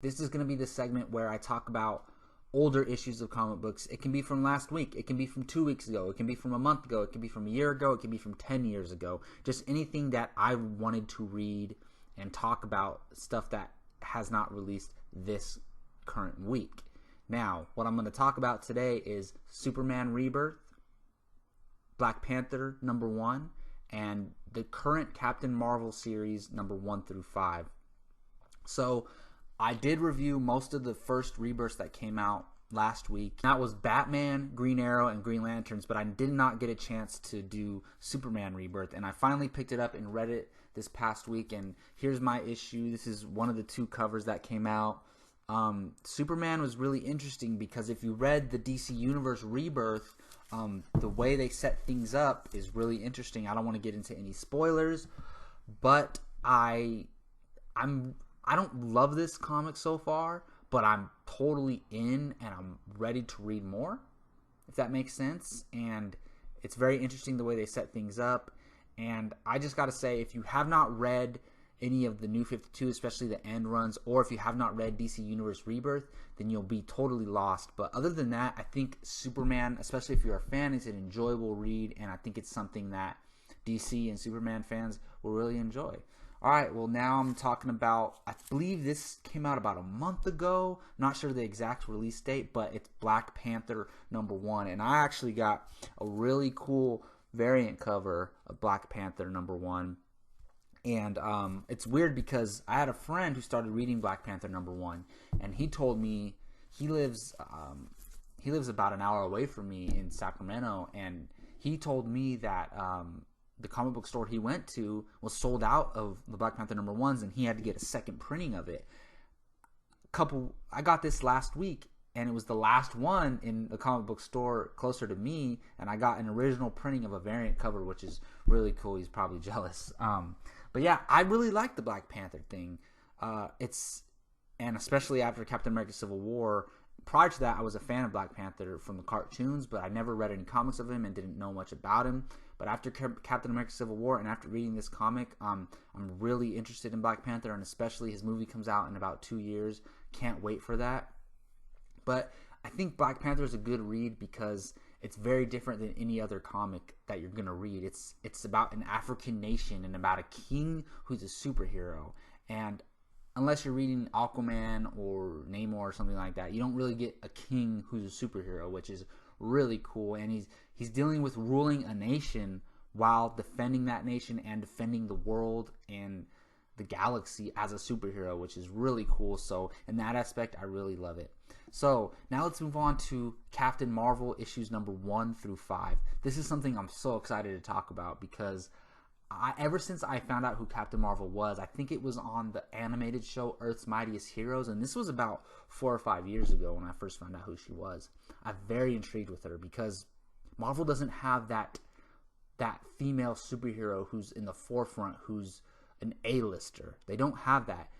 This is going to be the segment where I talk about older issues of comic books. It can be from last week. It can be from 2 weeks ago. It can be from a month ago. It can be from a year ago. It can be from 10 years ago. Just anything that I wanted to read and talk about, stuff that has not released this current week. Now, what I'm going to talk about today is Superman Rebirth, Black Panther #1, and the current Captain Marvel series #1 through 5. So I did review most of the first rebirths that came out last week. That was Batman, Green Arrow, and Green Lanterns, but I did not get a chance to do Superman Rebirth, and I finally picked it up and read it this past week, and here's my issue. This is one of the 2 covers that came out. Superman was really interesting because if you read the DC Universe Rebirth, the way they set things up is really interesting. I don't want to get into any spoilers, but I don't love this comic so far, but I'm totally in and I'm ready to read more, if that makes sense. And it's very interesting the way they set things up. And I just got to say, if you have not read any of the New 52, especially the end runs, or if you have not read DC Universe Rebirth, then you'll be totally lost. But other than that, I think Superman, especially if you're a fan, is an enjoyable read, and I think it's something that DC and Superman fans will really enjoy. Alright, well now I'm talking about, I believe this came out about a month ago, not sure the exact release date, but it's Black Panther #1, and I actually got a really cool variant cover of Black Panther #1, and it's weird because I had a friend who started reading Black Panther #1, and he told me he lives about an hour away from me in Sacramento, and he told me that the comic book store he went to was sold out of the Black Panther #1s, and he had to get a second printing of it. I got this last week, and it was the last one in the comic book store closer to me, and I got an original printing of a variant cover, which is really cool. He's probably jealous. But yeah, I really like the Black Panther thing. And especially after Captain America Civil War. Prior to that, I was a fan of Black Panther from the cartoons, but I never read any comics of him and didn't know much about him. But after Captain America Civil War and after reading this comic, I'm really interested in Black Panther, and especially his movie comes out in about 2 years. Can't wait for that. But I think Black Panther is a good read because it's very different than any other comic that you're going to read. It's about an African nation and about a king who's a superhero. And unless you're reading Aquaman or Namor or something like that, you don't really get a king who's a superhero, which is really cool. And he's dealing with ruling a nation while defending that nation and defending the world and the galaxy as a superhero, which is really cool. So in that aspect, I really love it. So now let's move on to Captain Marvel issues #1 through 5. This is something I'm so excited to talk about because ever since I found out who Captain Marvel was, I think it was on the animated show Earth's Mightiest Heroes, and this was about 4 or 5 years ago when I first found out who she was. I'm very intrigued with her because Marvel doesn't have that female superhero who's in the forefront, who's an A-lister. They don't have that.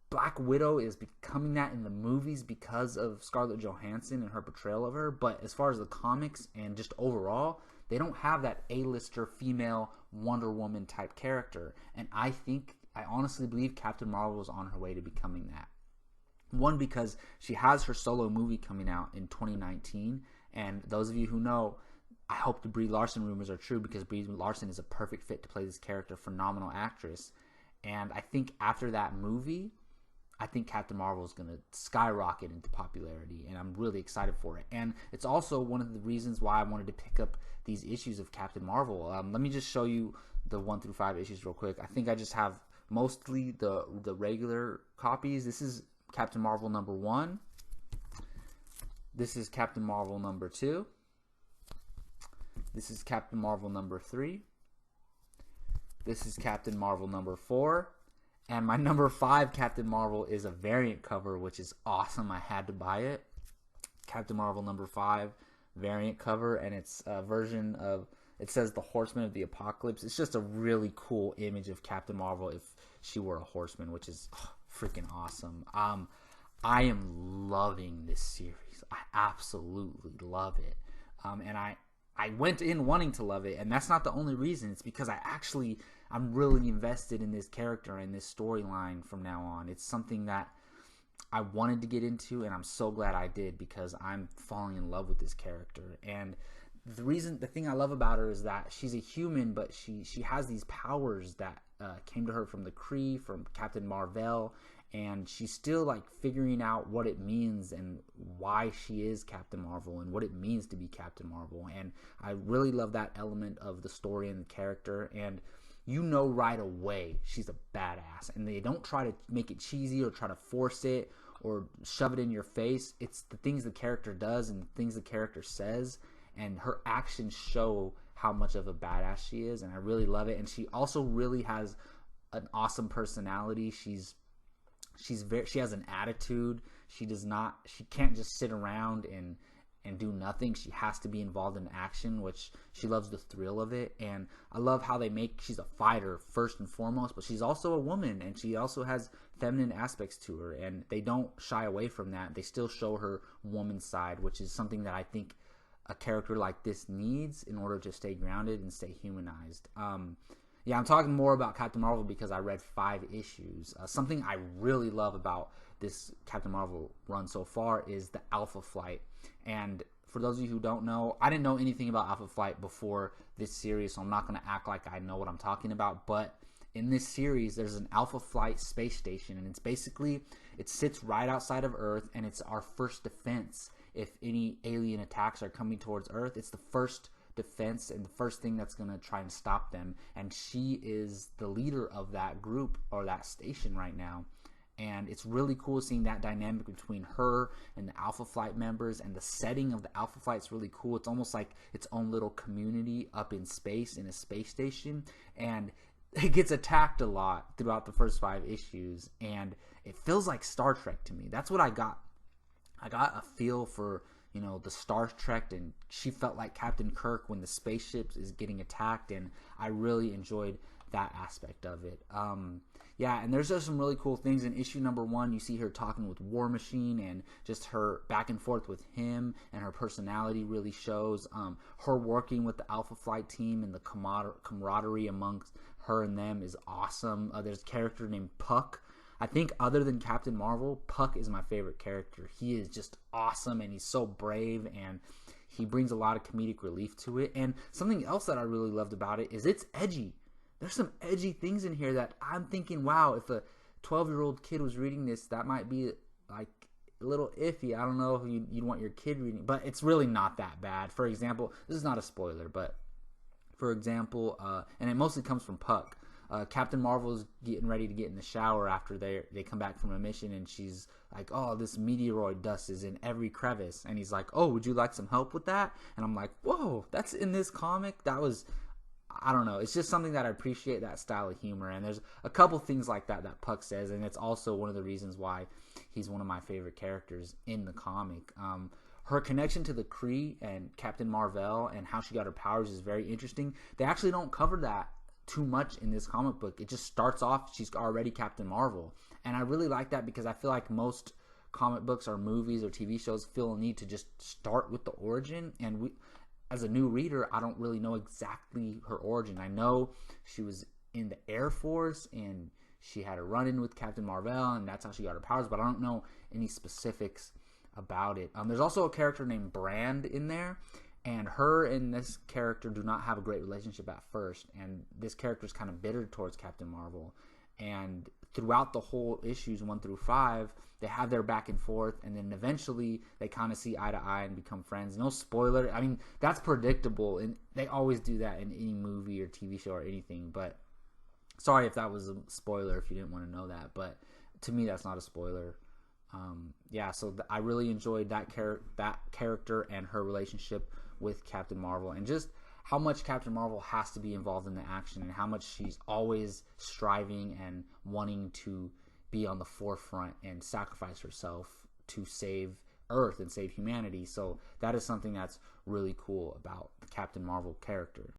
Black Widow is becoming that in the movies because of Scarlett Johansson and her portrayal of her, but as far as the comics and just overall, they don't have that A-lister female Wonder Woman type character. And I honestly believe Captain Marvel is on her way to becoming that. One, because she has her solo movie coming out in 2019, and those of you who know, I hope the Brie Larson rumors are true because Brie Larson is a perfect fit to play this character, phenomenal actress. And I think after that movie, I think Captain Marvel is going to skyrocket into popularity, and I'm really excited for it. And it's also one of the reasons why I wanted to pick up these issues of Captain Marvel. Let me just show you the 1 through 5 issues real quick. I think I just have mostly the regular copies. This is Captain Marvel #1. This is Captain Marvel #2. This is Captain Marvel #3. This is Captain Marvel #4. And my #5 Captain Marvel is a variant cover, which is awesome. I had to buy it. Captain Marvel #5 variant cover, and it's a version of, it says the Horseman of the Apocalypse. It's just a really cool image of Captain Marvel if she were a horseman, which is freaking awesome. I am loving this series. I absolutely love it. And I went in wanting to love it, and that's not the only reason. It's because I'm really invested in this character and this storyline from now on. It's something that I wanted to get into, and I'm so glad I did, because I'm falling in love with this character. And the thing I love about her is that she's a human, but she has these powers that came to her from the Kree, from Captain Marvel, and she's still like figuring out what it means and why she is Captain Marvel and what it means to be Captain Marvel. And I really love that element of the story and the character. And you know right away she's a badass, and they don't try to make it cheesy or try to force it or shove it in your face. It's the things the character does and the things the character says, and her actions show how much of a badass she is, and I really love it. And she also really has an awesome personality. She has an attitude. She can't just sit around and do nothing. She has to be involved in action, which she loves the thrill of it. And I love how she's a fighter first and foremost, but she's also a woman, and she also has feminine aspects to her, and they don't shy away from that. They still show her woman side, which is something that I think a character like this needs in order to stay grounded and stay humanized. I'm talking more about Captain Marvel because I read 5 issues. Something I really love about this Captain Marvel run so far is the Alpha Flight. And for those of you who don't know, I didn't know anything about Alpha Flight before this series, so I'm not going to act like I know what I'm talking about. But in this series, there's an Alpha Flight space station, and it sits right outside of Earth, and it's our first defense. If any alien attacks are coming towards Earth, it's the first defense and the first thing that's going to try and stop them. And she is the leader of that group or that station right now. And it's really cool seeing that dynamic between her and the Alpha Flight members, and the setting of the Alpha Flight's really cool. It's almost like its own little community up in space in a space station, and it gets attacked a lot throughout the first 5 issues, and it feels like Star Trek to me. That's what I got. I got a feel for, the Star Trek, and she felt like Captain Kirk when the spaceship is getting attacked, and I really enjoyed that aspect of it. And there's just some really cool things. In issue number 1, you see her talking with War Machine, and just her back and forth with him, and her personality really shows. Her working with the Alpha Flight team and the camaraderie amongst her and them is awesome. There's a character named Puck. I think other than Captain Marvel, Puck is my favorite character. He is just awesome, and he's so brave, and he brings a lot of comedic relief to it. And something else that I really loved about it is it's edgy. There's some edgy things in here that I'm thinking, wow, if a 12-year-old kid was reading this, that might be like a little iffy. I don't know if you'd want your kid reading, but it's really not that bad. For example, this is not a spoiler, but for example, and it mostly comes from Puck. Captain Marvel's getting ready to get in the shower after they come back from a mission, and she's like, oh, this meteoroid dust is in every crevice, and he's like, oh, would you like some help with that? And I'm like, whoa, that's in this comic? That was, I don't know, it's just something that I appreciate, that style of humor. And there's a couple things like that Puck says, and it's also one of the reasons why he's one of my favorite characters in the comic. Her connection to the Kree and Captain Marvel and how she got her powers is very interesting. They actually don't cover that too much in this comic book. It just starts off, she's already Captain Marvel, and I really like that, because I feel like most comic books or movies or TV shows feel a need to just start with the origin, and as a new reader, I don't really know exactly her origin. I know she was in the Air Force and she had a run-in with Captain Marvel, and that's how she got her powers, but I don't know any specifics about it. There's also a character named Brand in there, and her and this character do not have a great relationship at first, and this character is kind of bitter towards Captain Marvel. And throughout the whole issues 1 through 5, they have their back and forth, and then eventually they kind of see eye to eye and become friends. No spoiler. I mean, that's predictable, and they always do that in any movie or TV show or anything. But sorry if that was a spoiler if you didn't want to know that. But to me, that's not a spoiler. So I really enjoyed that character and her relationship with Captain Marvel, and just how much Captain Marvel has to be involved in the action, and how much she's always striving and wanting to be on the forefront and sacrifice herself to save Earth and save humanity. So that is something that's really cool about the Captain Marvel character.